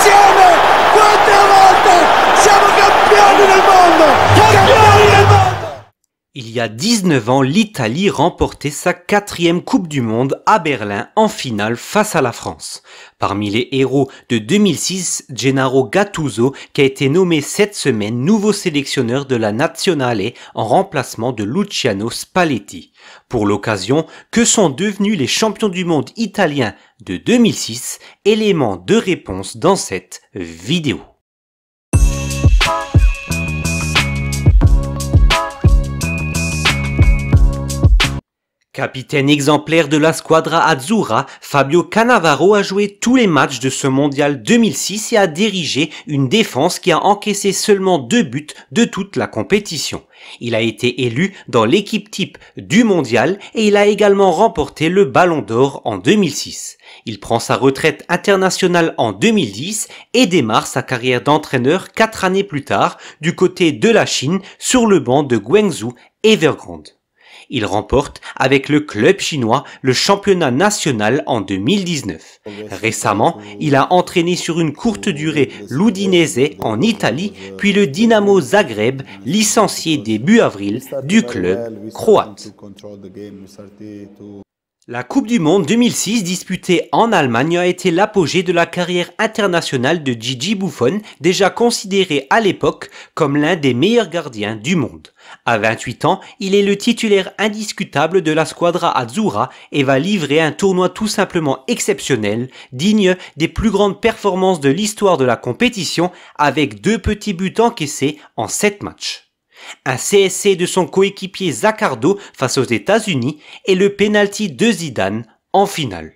insieme! Quante volte siamo campioni del mondo! Campioni del mondo! Il y a 19 ans, l'Italie remportait sa 4e Coupe du Monde à Berlin en finale face à la France. Parmi les héros de 2006, Gennaro Gattuso, qui a été nommé cette semaine nouveau sélectionneur de la Nazionale en remplacement de Luciano Spalletti. Pour l'occasion, que sont devenus les champions du monde italiens de 2006? Élément de réponse dans cette vidéo. Capitaine exemplaire de la Squadra Azzurra, Fabio Cannavaro a joué tous les matchs de ce mondial 2006 et a dirigé une défense qui a encaissé seulement 2 buts de toute la compétition. Il a été élu dans l'équipe type du mondial et il a également remporté le Ballon d'Or en 2006. Il prend sa retraite internationale en 2010 et démarre sa carrière d'entraîneur 4 années plus tard du côté de la Chine sur le banc de Guangzhou Evergrande. Il remporte avec le club chinois le championnat national en 2019. Récemment, il a entraîné sur une courte durée l'Udinese en Italie, puis le Dinamo Zagreb, licencié début avril du club croate. La Coupe du Monde 2006 disputée en Allemagne a été l'apogée de la carrière internationale de Gigi Buffon, déjà considéré à l'époque comme l'un des meilleurs gardiens du monde. À 28 ans, il est le titulaire indiscutable de la Squadra Azzurra et va livrer un tournoi tout simplement exceptionnel, digne des plus grandes performances de l'histoire de la compétition, avec 2 petits buts encaissés en 7 matchs. Un CSC de son coéquipier Zaccardo face aux États-Unis et le pénalty de Zidane en finale.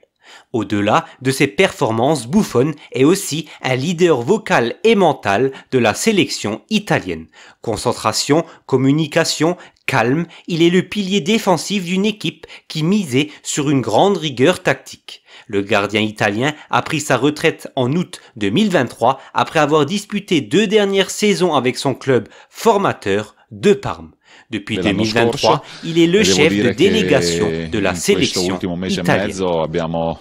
Au-delà de ses performances, Buffon est aussi un leader vocal et mental de la sélection italienne. Concentration, communication, calme, il est le pilier défensif d'une équipe qui misait sur une grande rigueur tactique. Le gardien italien a pris sa retraite en août 2023 après avoir disputé 2 dernières saisons avec son club formateur de Parme. Depuis 2023, il est le chef de délégation de la sélection italienne.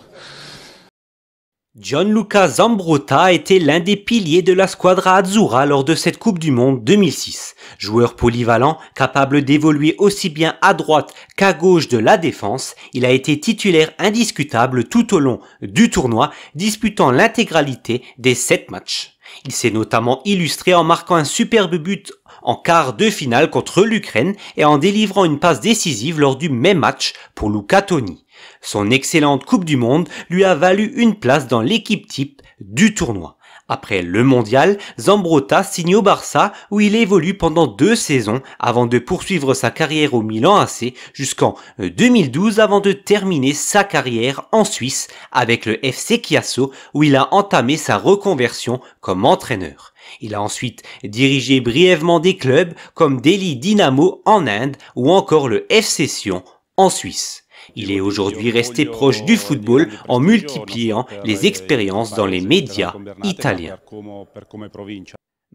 Gianluca Zambrotta a été l'un des piliers de la Squadra Azzurra lors de cette Coupe du Monde 2006. Joueur polyvalent, capable d'évoluer aussi bien à droite qu'à gauche de la défense, il a été titulaire indiscutable tout au long du tournoi, disputant l'intégralité des 7 matchs. Il s'est notamment illustré en marquant un superbe but en quart de finale contre l'Ukraine et en délivrant une passe décisive lors du même match pour Luca Toni. Son excellente Coupe du Monde lui a valu une place dans l'équipe type du tournoi. Après le mondial, Zambrotta signe au Barça où il évolue pendant 2 saisons avant de poursuivre sa carrière au Milan AC jusqu'en 2012 avant de terminer sa carrière en Suisse avec le FC Chiasso où il a entamé sa reconversion comme entraîneur. Il a ensuite dirigé brièvement des clubs comme Delhi Dynamo en Inde ou encore le FC Sion en Suisse. Il est aujourd'hui resté proche du football en multipliant les expériences dans les médias italiens.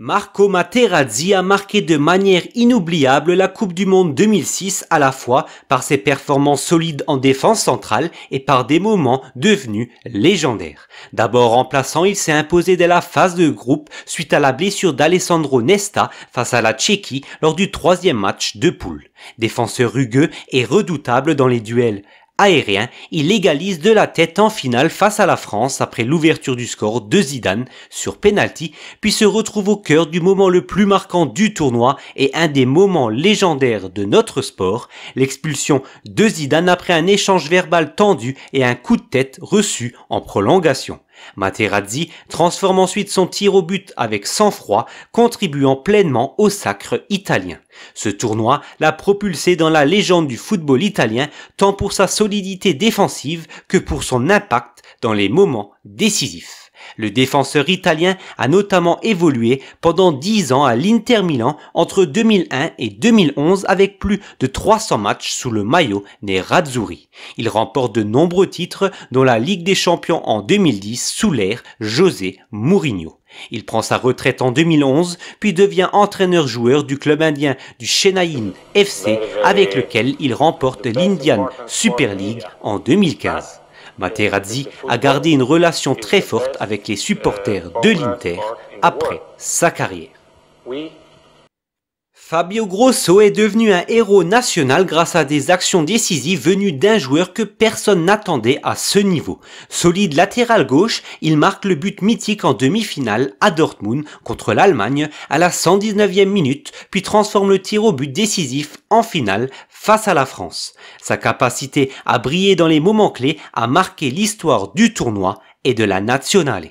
Marco Materazzi a marqué de manière inoubliable la Coupe du Monde 2006 à la fois par ses performances solides en défense centrale et par des moments devenus légendaires. D'abord remplaçant, il s'est imposé dès la phase de groupe suite à la blessure d'Alessandro Nesta face à la Tchéquie lors du 3e match de poule. Défenseur rugueux et redoutable dans les duels aérien, il égalise de la tête en finale face à la France après l'ouverture du score de Zidane sur penalty, puis se retrouve au cœur du moment le plus marquant du tournoi et un des moments légendaires de notre sport, l'expulsion de Zidane après un échange verbal tendu et un coup de tête reçu en prolongation. Materazzi transforme ensuite son tir au but avec sang-froid, contribuant pleinement au sacre italien. Ce tournoi l'a propulsé dans la légende du football italien, tant pour sa solidité défensive que pour son impact dans les moments décisifs. Le défenseur italien a notamment évolué pendant 10 ans à l'Inter Milan entre 2001 et 2011 avec plus de 300 matchs sous le maillot nerazzurri. Il remporte de nombreux titres dont la Ligue des Champions en 2010 sous l'ère José Mourinho. Il prend sa retraite en 2011 puis devient entraîneur-joueur du club indien du Chennai FC avec lequel il remporte l'Indian Super League en 2015. Materazzi a gardé une relation très forte avec les supporters de l'Inter après sa carrière. Fabio Grosso est devenu un héros national grâce à des actions décisives venues d'un joueur que personne n'attendait à ce niveau. Solide latéral gauche, il marque le but mythique en demi-finale à Dortmund contre l'Allemagne à la 119e minute, puis transforme le tir au but décisif en finale face à la France. Sa capacité à briller dans les moments clés a marqué l'histoire du tournoi et de la Nazionale.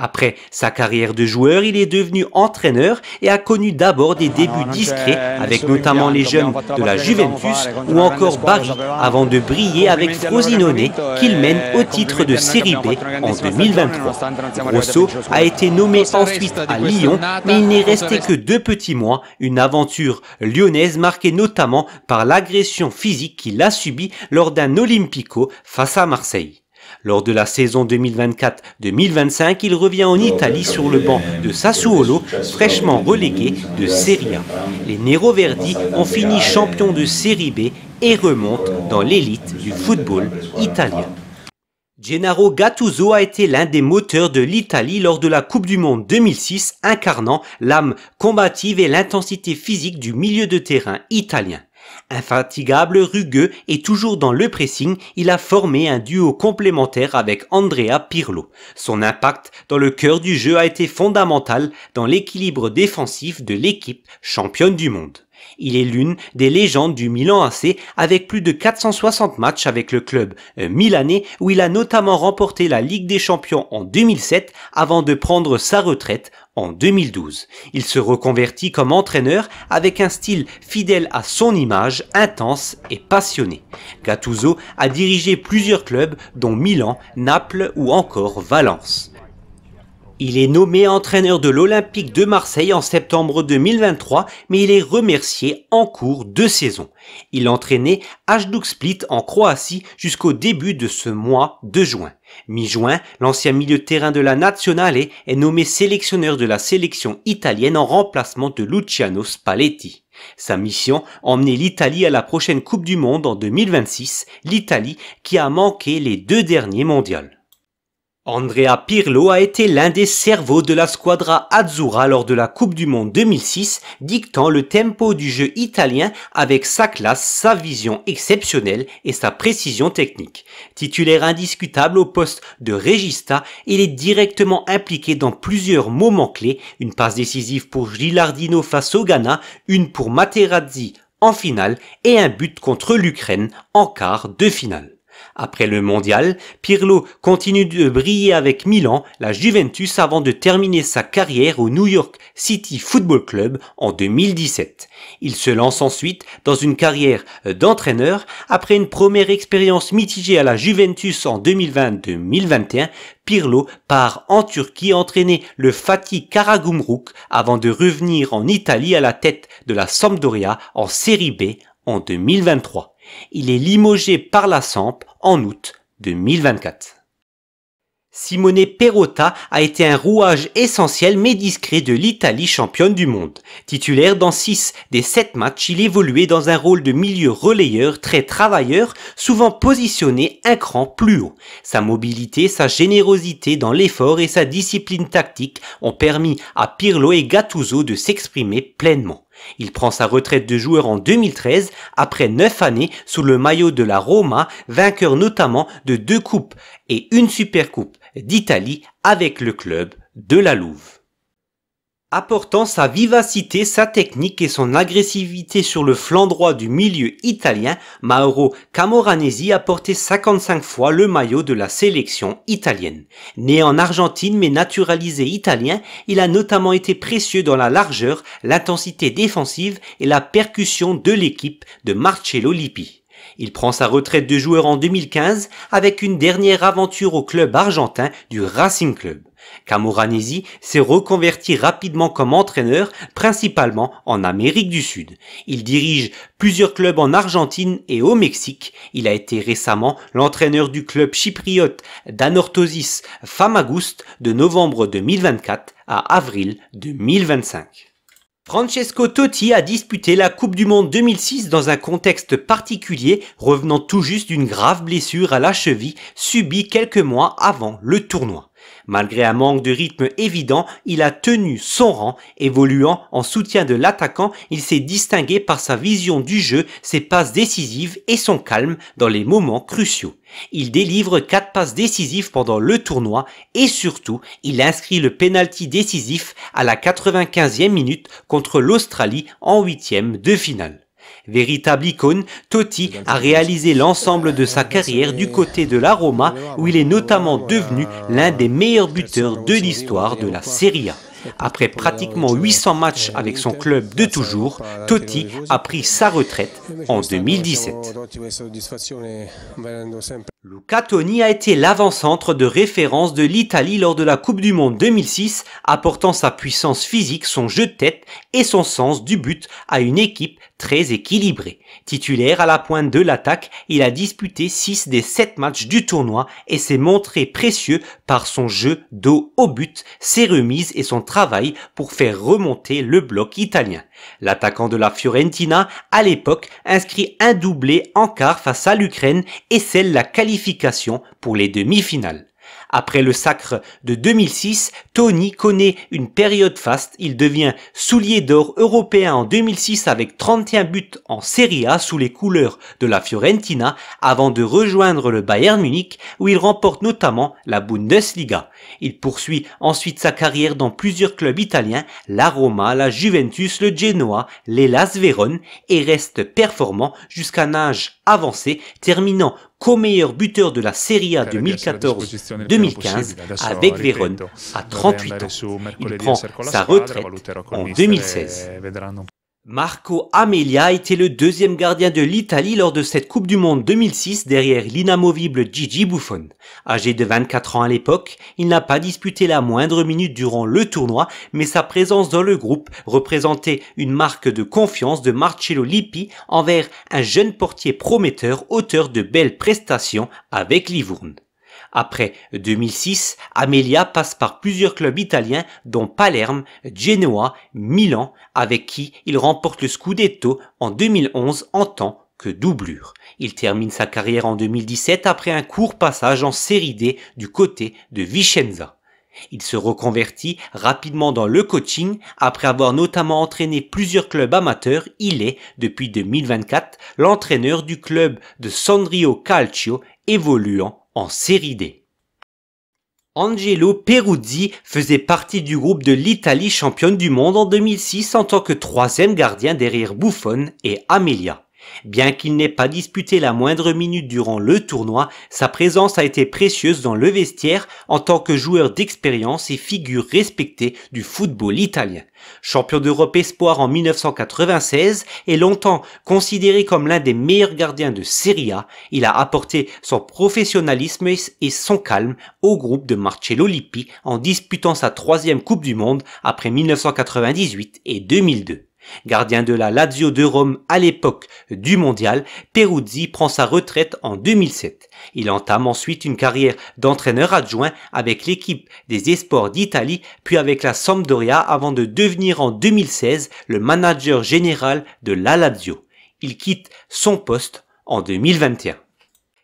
Après sa carrière de joueur, il est devenu entraîneur et a connu d'abord des débuts discrets avec notamment les jeunes de la Juventus ou encore Bari avant de briller avec Frosinone qu'il mène au titre de Série B en 2023. Grosso a été nommé ensuite à Lyon, mais il n'est resté que 2 petits mois, une aventure lyonnaise marquée notamment par l'agression physique qu'il a subie lors d'un Olympico face à Marseille. Lors de la saison 2024-2025, il revient en Italie sur le banc de Sassuolo, fraîchement relégué de Serie A. Les Neroverdi ont fini champions de Série B et remontent dans l'élite du football italien. Gennaro Gattuso a été l'un des moteurs de l'Italie lors de la Coupe du Monde 2006, incarnant l'âme combative et l'intensité physique du milieu de terrain italien. Infatigable, rugueux et toujours dans le pressing, il a formé un duo complémentaire avec Andrea Pirlo. Son impact dans le cœur du jeu a été fondamental dans l'équilibre défensif de l'équipe championne du monde. Il est l'une des légendes du Milan AC avec plus de 460 matchs avec le club milanais où il a notamment remporté la Ligue des Champions en 2007 avant de prendre sa retraite en 2012. Il se reconvertit comme entraîneur avec un style fidèle à son image, intense et passionné. Gattuso a dirigé plusieurs clubs dont Milan, Naples ou encore Valence. Il est nommé entraîneur de l'Olympique de Marseille en septembre 2023, mais il est remercié en cours de saison. Il entraînait Hajduk Split en Croatie jusqu'au début de ce mois de juin. Mi-juin, l'ancien milieu de terrain de la Nazionale est nommé sélectionneur de la sélection italienne en remplacement de Luciano Spalletti. Sa mission, emmener l'Italie à la prochaine Coupe du Monde en 2026, l'Italie qui a manqué les 2 derniers mondiaux. Andrea Pirlo a été l'un des cerveaux de la squadra Azzurra lors de la Coupe du Monde 2006, dictant le tempo du jeu italien avec sa classe, sa vision exceptionnelle et sa précision technique. Titulaire indiscutable au poste de régista, il est directement impliqué dans plusieurs moments clés, une passe décisive pour Gilardino face au Ghana, une pour Materazzi en finale et un but contre l'Ukraine en quart de finale. Après le mondial, Pirlo continue de briller avec Milan, la Juventus avant de terminer sa carrière au New York City Football Club en 2017. Il se lance ensuite dans une carrière d'entraîneur. Après une première expérience mitigée à la Juventus en 2020-2021, Pirlo part en Turquie entraîner le Fatih Karagümrük avant de revenir en Italie à la tête de la Sampdoria en Série B en 2023. Il est limogé par la Samp en août 2024. Simone Perotta a été un rouage essentiel mais discret de l'Italie championne du monde. Titulaire dans 6 des 7 matchs, il évoluait dans un rôle de milieu relayeur très travailleur, souvent positionné un cran plus haut. Sa mobilité, sa générosité dans l'effort et sa discipline tactique ont permis à Pirlo et Gattuso de s'exprimer pleinement. Il prend sa retraite de joueur en 2013 après 9 années sous le maillot de la Roma, vainqueur notamment de 2 coupes et une Supercoupe d'Italie avec le club de la Louve. Apportant sa vivacité, sa technique et son agressivité sur le flanc droit du milieu italien, Mauro Camoranesi a porté 55 fois le maillot de la sélection italienne. Né en Argentine mais naturalisé italien, il a notamment été précieux dans la largeur, l'intensité défensive et la percussion de l'équipe de Marcello Lippi. Il prend sa retraite de joueur en 2015 avec une dernière aventure au club argentin du Racing Club. Camoranesi s'est reconverti rapidement comme entraîneur, principalement en Amérique du Sud. Il dirige plusieurs clubs en Argentine et au Mexique. Il a été récemment l'entraîneur du club chypriote d'Anorthosis Famagoust de novembre 2024 à avril 2025. Francesco Totti a disputé la Coupe du Monde 2006 dans un contexte particulier, revenant tout juste d'une grave blessure à la cheville subie quelques mois avant le tournoi. Malgré un manque de rythme évident, il a tenu son rang. Évoluant en soutien de l'attaquant, il s'est distingué par sa vision du jeu, ses passes décisives et son calme dans les moments cruciaux. Il délivre 4 passes décisives pendant le tournoi et surtout, il inscrit le penalty décisif à la 95e minute contre l'Australie en 8e de finale. Véritable icône, Totti a réalisé l'ensemble de sa carrière du côté de la Roma où il est notamment devenu l'un des meilleurs buteurs de l'histoire de la Serie A. Après pratiquement 800 matchs avec son club de toujours, Totti a pris sa retraite en 2017. Luca Toni a été l'avant-centre de référence de l'Italie lors de la Coupe du Monde 2006, apportant sa puissance physique, son jeu de tête et son sens du but à une équipe très équilibrée. Titulaire à la pointe de l'attaque, il a disputé 6 des 7 matchs du tournoi et s'est montré précieux par son jeu dos au but, ses remises et son travail pour faire remonter le bloc italien. L'attaquant de la Fiorentina, à l'époque, inscrit un doublé en quart face à l'Ukraine et scelle la qualification pour les demi-finales. Après le sacre de 2006, Toni connaît une période faste. Il devient soulier d'or européen en 2006 avec 31 buts en Serie A sous les couleurs de la Fiorentina avant de rejoindre le Bayern Munich où il remporte notamment la Bundesliga. Il poursuit ensuite sa carrière dans plusieurs clubs italiens, la Roma, la Juventus, le Genoa, l'Hellas Vérone et reste performant jusqu'à un âge avancé, terminant co-meilleur buteur de la Serie A 2014-2015 avec Vérone à 38 ans. Il prend sa retraite en 2016. Marco Amelia était le deuxième gardien de l'Italie lors de cette Coupe du Monde 2006 derrière l'inamovible Gigi Buffon. Âgé de 24 ans à l'époque, il n'a pas disputé la moindre minute durant le tournoi, mais sa présence dans le groupe représentait une marque de confiance de Marcello Lippi envers un jeune portier prometteur, auteur de belles prestations avec Livourne. Après 2006, Amelia passe par plusieurs clubs italiens dont Palerme, Genoa, Milan, avec qui il remporte le Scudetto en 2011 en tant que doublure. Il termine sa carrière en 2017 après un court passage en Série D du côté de Vicenza. Il se reconvertit rapidement dans le coaching. Après avoir notamment entraîné plusieurs clubs amateurs, il est, depuis 2024, l'entraîneur du club de Sondrio Calcio évoluant en Série D. Angelo Peruzzi faisait partie du groupe de l'Italie championne du monde en 2006 en tant que troisième gardien derrière Buffon et Amelia. Bien qu'il n'ait pas disputé la moindre minute durant le tournoi, sa présence a été précieuse dans le vestiaire en tant que joueur d'expérience et figure respectée du football italien. Champion d'Europe espoir en 1996 et longtemps considéré comme l'un des meilleurs gardiens de Serie A, il a apporté son professionnalisme et son calme au groupe de Marcello Lippi en disputant sa troisième Coupe du Monde après 1998 et 2002. Gardien de la Lazio de Rome à l'époque du mondial, Peruzzi prend sa retraite en 2007. Il entame ensuite une carrière d'entraîneur adjoint avec l'équipe des Espoirs d'Italie, puis avec la Sampdoria avant de devenir en 2016 le manager général de la Lazio. Il quitte son poste en 2021.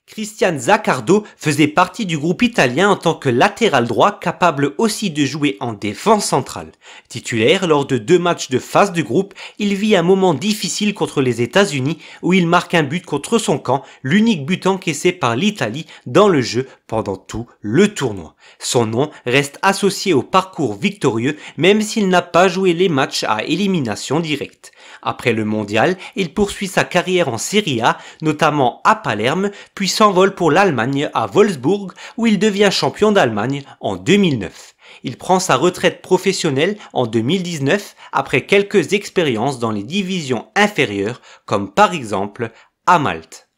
Cristian Zaccardo faisait partie du groupe italien en tant que latéral droit capable aussi de jouer en défense centrale. Titulaire lors de 2 matchs de phase de groupe, il vit un moment difficile contre les États-Unis où il marque un but contre son camp, l'unique but encaissé par l'Italie dans le jeu pendant tout le tournoi. Son nom reste associé au parcours victorieux même s'il n'a pas joué les matchs à élimination directe. Après le mondial, il poursuit sa carrière en Serie A, notamment à Palerme, puis s'envole pour l'Allemagne à Wolfsburg où il devient champion d'Allemagne en 2009. Il prend sa retraite professionnelle en 2019 après quelques expériences dans les divisions inférieures comme par exemple à Malte.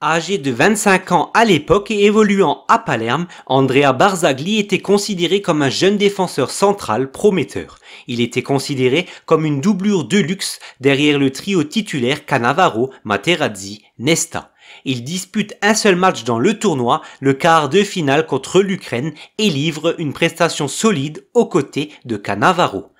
Âgé de 25 ans à l'époque et évoluant à Palerme, Andrea Barzagli était considéré comme un jeune défenseur central prometteur. Il était considéré comme une doublure de luxe derrière le trio titulaire Cannavaro, Materazzi, Nesta. Il dispute un seul match dans le tournoi, le quart de finale contre l'Ukraine, et livre une prestation solide aux côtés de Cannavaro.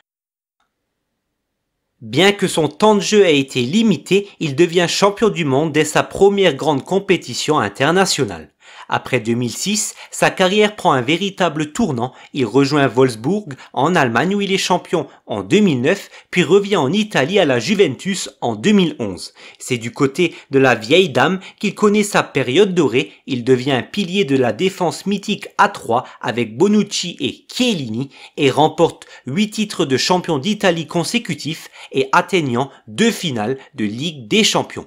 Bien que son temps de jeu ait été limité, il devient champion du monde dès sa première grande compétition internationale. Après 2006, sa carrière prend un véritable tournant, il rejoint Wolfsburg en Allemagne où il est champion en 2009, puis revient en Italie à la Juventus en 2011. C'est du côté de la vieille dame qu'il connaît sa période dorée, il devient un pilier de la défense mythique à 3 avec Bonucci et Chiellini et remporte 8 titres de champion d'Italie consécutifs et atteignant 2 finales de Ligue des Champions.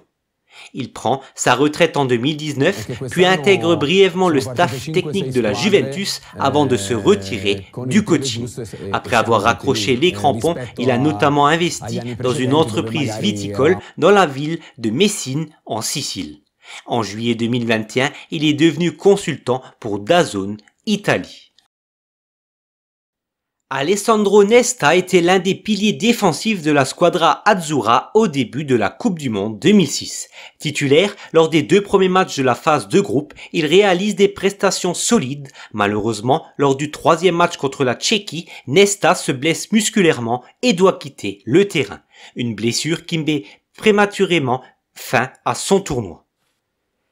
Il prend sa retraite en 2019, puis intègre brièvement le staff technique de la Juventus avant de se retirer du coaching. Après avoir raccroché les crampons, il a notamment investi dans une entreprise viticole dans la ville de Messine en Sicile. En juillet 2021, il est devenu consultant pour DAZN Italie. Alessandro Nesta était l'un des piliers défensifs de la squadra Azzurra au début de la Coupe du Monde 2006. Titulaire lors des 2 premiers matchs de la phase de groupe, il réalise des prestations solides. Malheureusement, lors du 3e match contre la Tchéquie, Nesta se blesse musculairement et doit quitter le terrain. Une blessure qui met prématurément fin à son tournoi.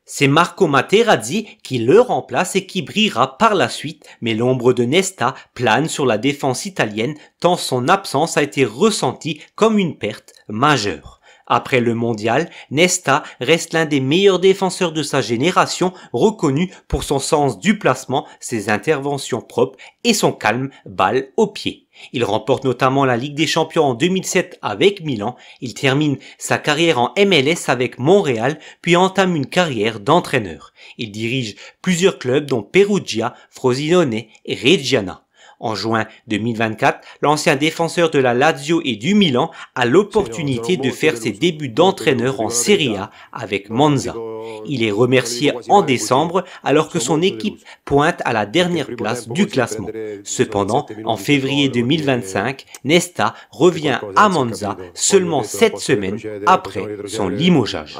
C'est Marco Materazzi qui le remplace et qui brillera par la suite, mais l'ombre de Nesta plane sur la défense italienne tant son absence a été ressentie comme une perte majeure. Après le mondial, Nesta reste l'un des meilleurs défenseurs de sa génération, reconnu pour son sens du placement, ses interventions propres et son calme balle au pied. Il remporte notamment la Ligue des Champions en 2007 avec Milan, il termine sa carrière en MLS avec Montréal, puis entame une carrière d'entraîneur. Il dirige plusieurs clubs dont Perugia, Frosinone et Reggiana. En juin 2024, l'ancien défenseur de la Lazio et du Milan a l'opportunité de faire ses débuts d'entraîneur en Serie A avec Monza. Il est remercié en décembre alors que son équipe pointe à la dernière place du classement. Cependant, en février 2025, Nesta revient à Monza seulement 7 semaines après son limogeage.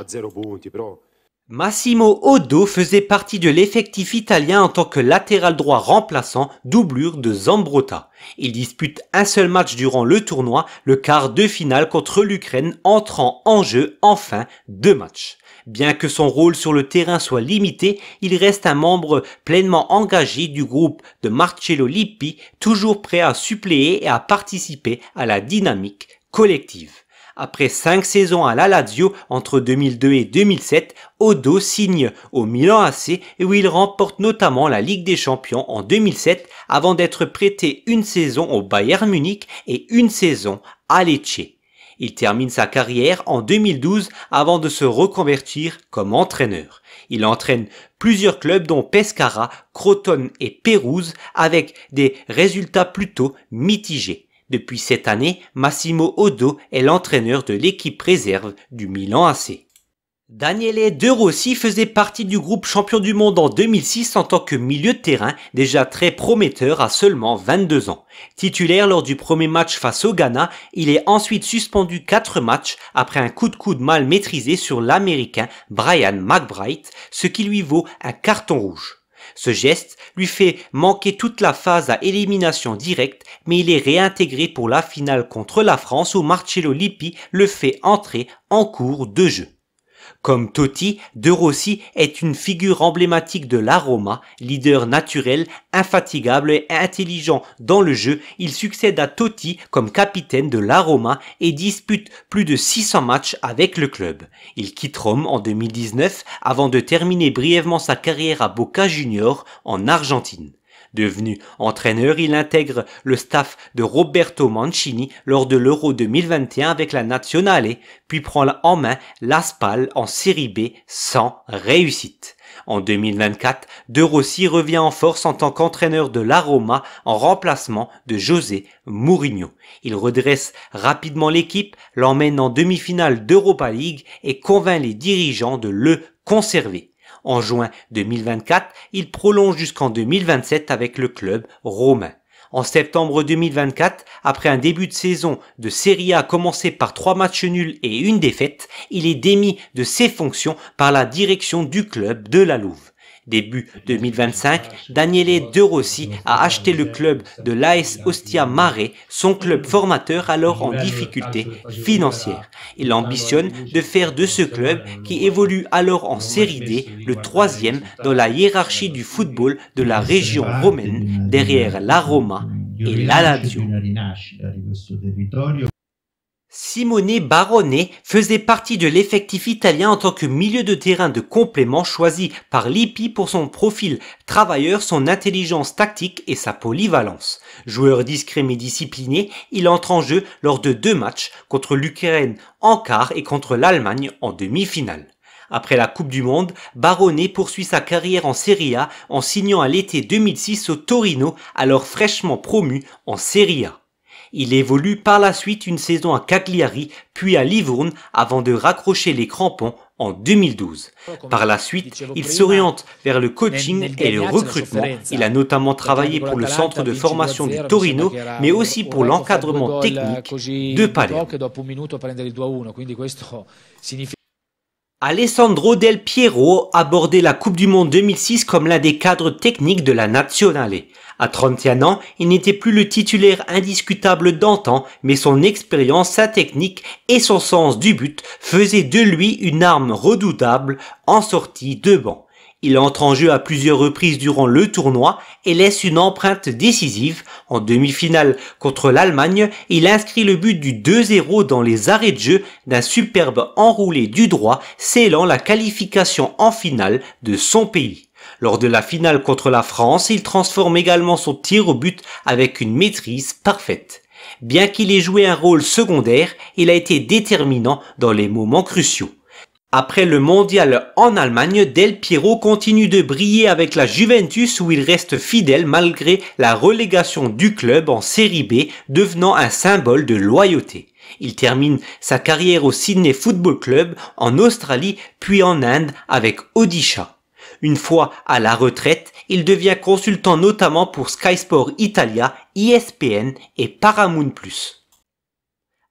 Massimo Oddo faisait partie de l'effectif italien en tant que latéral droit remplaçant, doublure de Zambrotta. Il dispute un seul match durant le tournoi, le quart de finale contre l'Ukraine, entrant en jeu en fin de match. Bien que son rôle sur le terrain soit limité, il reste un membre pleinement engagé du groupe de Marcello Lippi, toujours prêt à suppléer et à participer à la dynamique collective. Après 5 saisons à la Lazio entre 2002 et 2007, Oddo signe au Milan AC où il remporte notamment la Ligue des Champions en 2007 avant d'être prêté une saison au Bayern Munich et une saison à Lecce. Il termine sa carrière en 2012 avant de se reconvertir comme entraîneur. Il entraîne plusieurs clubs dont Pescara, Crotone et Pérouse avec des résultats plutôt mitigés. Depuis cette année, Massimo Oddo est l'entraîneur de l'équipe réserve du Milan AC. Daniele De Rossi faisait partie du groupe champion du monde en 2006 en tant que milieu de terrain, déjà très prometteur à seulement 22 ans. Titulaire lors du premier match face au Ghana, il est ensuite suspendu 4 matchs après un coup de coude mal maîtrisé sur l'Américain Brian McBride, ce qui lui vaut un carton rouge. Ce geste lui fait manquer toute la phase à élimination directe, mais il est réintégré pour la finale contre la France où Marcello Lippi le fait entrer en cours de jeu. Comme Totti, De Rossi est une figure emblématique de la Roma, leader naturel, infatigable et intelligent dans le jeu. Il succède à Totti comme capitaine de la Roma et dispute plus de 600 matchs avec le club. Il quitte Rome en 2019 avant de terminer brièvement sa carrière à Boca Juniors en Argentine. Devenu entraîneur, il intègre le staff de Roberto Mancini lors de l'Euro 2021 avec la Nazionale, puis prend en main l'Aspal en Série B sans réussite. En 2024, De Rossi revient en force en tant qu'entraîneur de la Roma en remplacement de José Mourinho. Il redresse rapidement l'équipe, l'emmène en demi-finale d'Europa League et convainc les dirigeants de le conserver. En juin 2024, il prolonge jusqu'en 2027 avec le club romain. En septembre 2024, après un début de saison de Serie A commencé par 3 matchs nuls et une défaite, il est démis de ses fonctions par la direction du club de la Louve. Début 2025, Daniele De Rossi a acheté le club de l'AS Ostia Mare, son club formateur alors en difficulté financière. Il ambitionne de faire de ce club, qui évolue alors en Série D, le troisième dans la hiérarchie du football de la région romaine, derrière la Roma et la Lazio. Simone Barone faisait partie de l'effectif italien en tant que milieu de terrain de complément choisi par Lippi pour son profil travailleur, son intelligence tactique et sa polyvalence. Joueur discret mais discipliné, il entre en jeu lors de 2 matchs contre l'Ukraine en quart et contre l'Allemagne en demi-finale. Après la Coupe du Monde, Barone poursuit sa carrière en Serie A en signant à l'été 2006 au Torino, alors fraîchement promu en Serie A. Il évolue par la suite une saison à Cagliari, puis à Livourne avant de raccrocher les crampons en 2012. Par la suite, il s'oriente vers le coaching et le recrutement. Il a notamment travaillé pour le centre de formation du Torino, mais aussi pour l'encadrement technique de Palerme. Alessandro Del Piero abordait la Coupe du Monde 2006 comme l'un des cadres techniques de la Nazionale. À 31 ans, il n'était plus le titulaire indiscutable d'antan, mais son expérience, sa technique et son sens du but faisaient de lui une arme redoutable en sortie de banc. Il entre en jeu à plusieurs reprises durant le tournoi et laisse une empreinte décisive. En demi-finale contre l'Allemagne, il inscrit le but du 2-0 dans les arrêts de jeu d'un superbe enroulé du droit, scellant la qualification en finale de son pays. Lors de la finale contre la France, il transforme également son tir au but avec une maîtrise parfaite. Bien qu'il ait joué un rôle secondaire, il a été déterminant dans les moments cruciaux. Après le mondial en Allemagne, Del Piero continue de briller avec la Juventus où il reste fidèle malgré la relégation du club en Série B, devenant un symbole de loyauté. Il termine sa carrière au Sydney Football Club en Australie puis en Inde avec Odisha. Une fois à la retraite, il devient consultant notamment pour Sky Sport Italia, ESPN et Paramount+.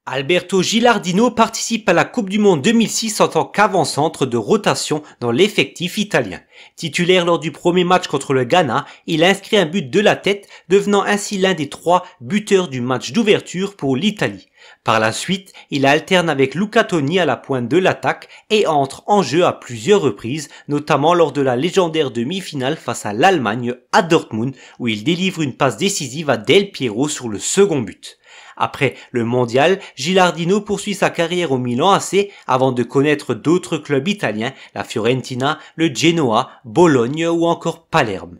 Alberto Gilardino participe à la Coupe du Monde 2006 en tant qu'avant-centre de rotation dans l'effectif italien. Titulaire lors du premier match contre le Ghana, il inscrit un but de la tête, devenant ainsi l'un des 3 buteurs du match d'ouverture pour l'Italie. Par la suite, il alterne avec Luca Toni à la pointe de l'attaque et entre en jeu à plusieurs reprises, notamment lors de la légendaire demi-finale face à l'Allemagne à Dortmund, où il délivre une passe décisive à Del Piero sur le second but. Après le mondial, Gilardino poursuit sa carrière au Milan AC avant de connaître d'autres clubs italiens, la Fiorentina, le Genoa, Bologne ou encore Palerme.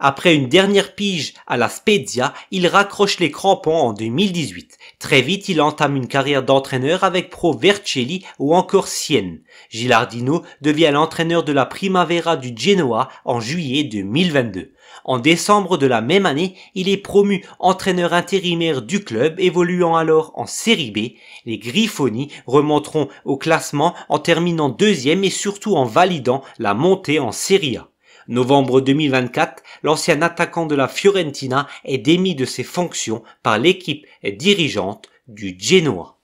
Après une dernière pige à la Spezia, il raccroche les crampons en 2018. Très vite, il entame une carrière d'entraîneur avec Pro Vercelli ou encore Sienne. Gilardino devient l'entraîneur de la Primavera du Genoa en juillet 2022. En décembre de la même année, il est promu entraîneur intérimaire du club, évoluant alors en Série B. Les Grifoni remonteront au classement en terminant 2e et surtout en validant la montée en Serie A. Novembre 2024, l'ancien attaquant de la Fiorentina est démis de ses fonctions par l'équipe dirigeante du Genoa.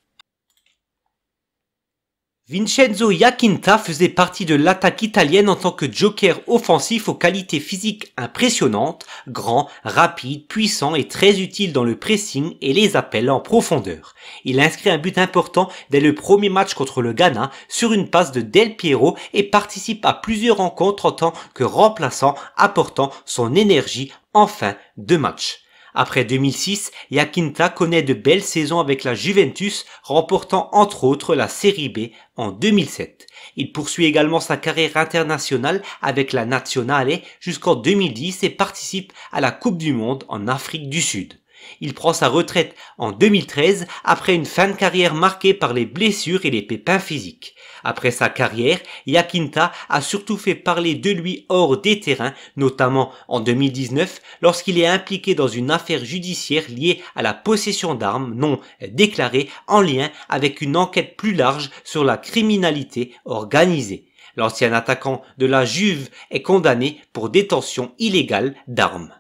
Vincenzo Iachinta faisait partie de l'attaque italienne en tant que joker offensif aux qualités physiques impressionnantes, grand, rapide, puissant et très utile dans le pressing et les appels en profondeur. Il inscrit un but important dès le premier match contre le Ghana sur une passe de Del Piero et participe à plusieurs rencontres en tant que remplaçant, apportant son énergie en fin de match. Après 2006, Iachinta connaît de belles saisons avec la Juventus, remportant entre autres la Série B en 2007. Il poursuit également sa carrière internationale avec la Nazionale jusqu'en 2010 et participe à la Coupe du Monde en Afrique du Sud. Il prend sa retraite en 2013 après une fin de carrière marquée par les blessures et les pépins physiques. Après sa carrière, Iachinta a surtout fait parler de lui hors des terrains, notamment en 2019 lorsqu'il est impliqué dans une affaire judiciaire liée à la possession d'armes non déclarées en lien avec une enquête plus large sur la criminalité organisée. L'ancien attaquant de la Juve est condamné pour détention illégale d'armes.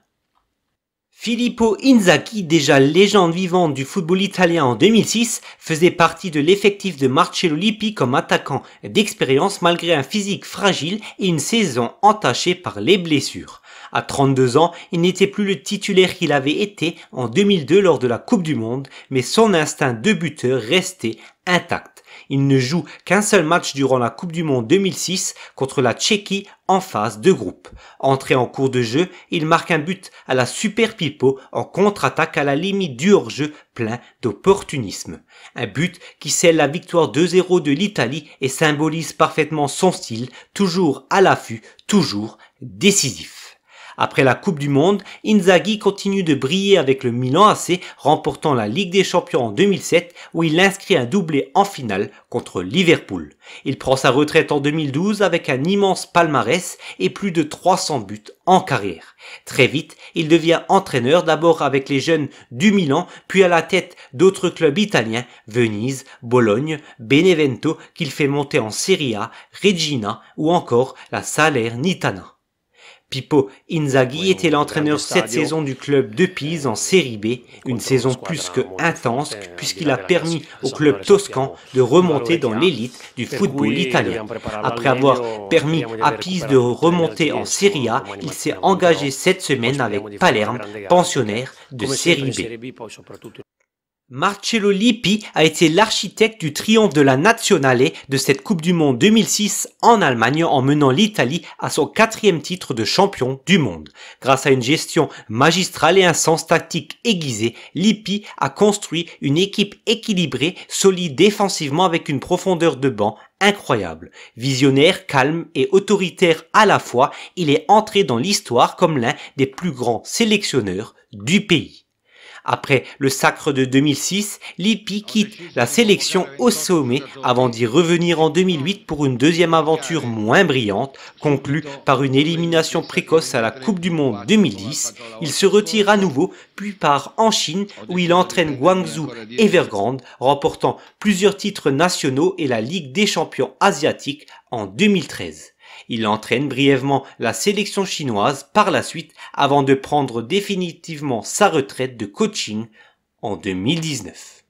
Filippo Inzaghi, déjà légende vivante du football italien en 2006, faisait partie de l'effectif de Marcello Lippi comme attaquant d'expérience malgré un physique fragile et une saison entachée par les blessures. À 32 ans, il n'était plus le titulaire qu'il avait été en 2002 lors de la Coupe du Monde, mais son instinct de buteur restait intact. Il ne joue qu'un seul match durant la Coupe du Monde 2006 contre la Tchéquie en phase de groupe. Entré en cours de jeu, il marque un but à la Super Pippo en contre-attaque à la limite du hors-jeu plein d'opportunisme. Un but qui scelle la victoire 2-0 de l'Italie et symbolise parfaitement son style, toujours à l'affût, toujours décisif. Après la Coupe du Monde, Inzaghi continue de briller avec le Milan AC, remportant la Ligue des Champions en 2007 où il inscrit un doublé en finale contre Liverpool. Il prend sa retraite en 2012 avec un immense palmarès et plus de 300 buts en carrière. Très vite, il devient entraîneur d'abord avec les jeunes du Milan, puis à la tête d'autres clubs italiens, Venise, Bologne, Benevento, qu'il fait monter en Serie A, Regina ou encore la Salernitana. Pippo Inzaghi était l'entraîneur cette saison du club de Pise en Série B, une saison plus que intense puisqu'il a permis au club toscan de remonter dans l'élite du football italien. Après avoir permis à Pise de remonter en Serie A, il s'est engagé cette semaine avec Palerme, pensionnaire de Série B. Marcello Lippi a été l'architecte du triomphe de la Nazionale de cette Coupe du Monde 2006 en Allemagne en menant l'Italie à son 4e titre de champion du monde. Grâce à une gestion magistrale et un sens tactique aiguisé, Lippi a construit une équipe équilibrée, solide défensivement avec une profondeur de banc incroyable. Visionnaire, calme et autoritaire à la fois, il est entré dans l'histoire comme l'un des plus grands sélectionneurs du pays. Après le sacre de 2006, Lippi quitte la sélection au sommet avant d'y revenir en 2008 pour une deuxième aventure moins brillante, conclue par une élimination précoce à la Coupe du Monde 2010. Il se retire à nouveau, puis part en Chine où il entraîne Guangzhou Evergrande, remportant plusieurs titres nationaux et la Ligue des champions asiatiques en 2013. Il entraîne brièvement la sélection chinoise par la suite avant de prendre définitivement sa retraite de coaching en 2019.